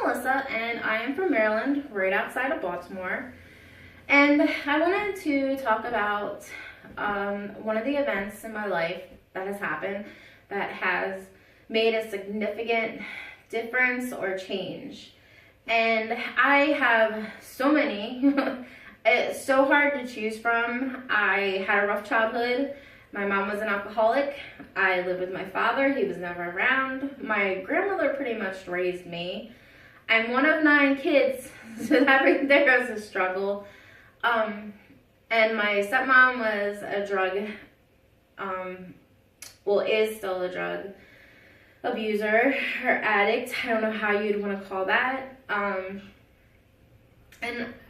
Melissa, and I am from Maryland, right outside of Baltimore. And I wanted to talk about one of the events in my life that has happened that has made a significant difference or change. And I have so many. It's so hard to choose from. I had a rough childhood. My mom was an alcoholic. I lived with my father. He was never around. My grandmother pretty much raised me. I'm one of 9 kids, so that right there was a struggle. And my stepmom was a drug, is still a drug abuser or addict. I don't know how you'd want to call that. And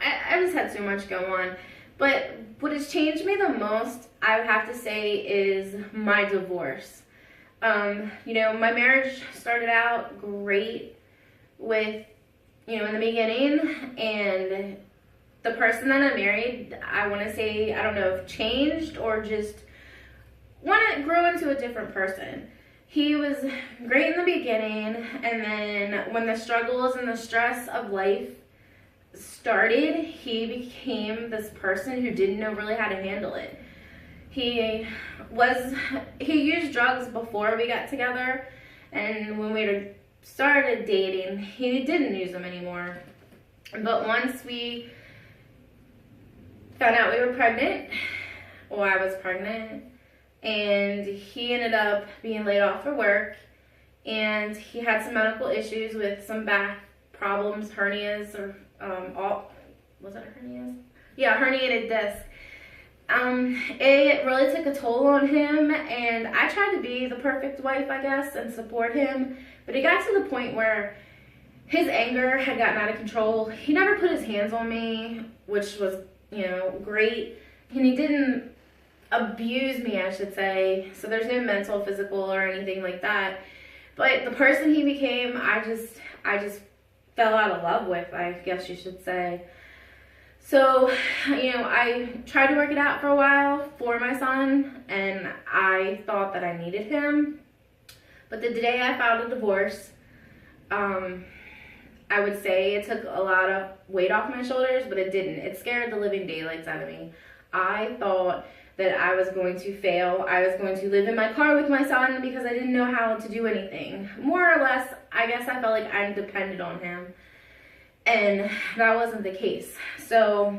I just had so much go on. But what has changed me the most, I would have to say, is my divorce. My marriage started out great with, in the beginning, and the person that I married, I want to say, I don't know if changed or just grew into a different person. He was great in the beginning, and then when the struggles and the stress of life started, he became this person who didn't know really how to handle it. He used drugs before we got together, and when we started dating, he didn't use them anymore. But once we found out we were pregnant, I was pregnant, and he ended up being laid off for work, and he had some medical issues with some back problems, hernias, or was it hernias? Yeah, herniated disc. It really took a toll on him, and I tried to be the perfect wife, I guess, and support him, but it got to the point where his anger had gotten out of control. He never put his hands on me, which was, great, and he didn't abuse me, I should say, so there's no mental, physical, or anything like that, but the person he became, I just fell out of love with, I guess you should say. So, I tried to work it out for a while for my son, and I thought that I needed him. But the day I filed a divorce, I would say it took a lot of weight off my shoulders, but it didn't. It scared the living daylights out of me. I thought that I was going to fail. I was going to live in my car with my son because I didn't know how to do anything. More or less, I guess I felt like I depended on him. And that wasn't the case. So,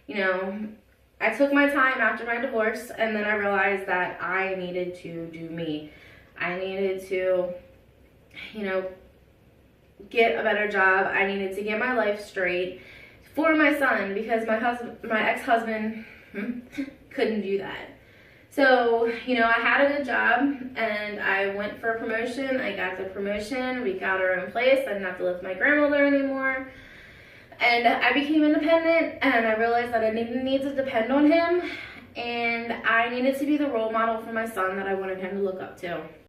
I took my time after my divorce, and then I realized that I needed to do me. I needed to, get a better job. I needed to get my life straight for my son, because my ex-husband couldn't do that. So, I had a good job, and I went for a promotion. I got the promotion. We got our own place. I didn't have to live with my grandmother anymore. And I became independent, and I realized that I didn't need to depend on him, and I needed to be the role model for my son that I wanted him to look up to.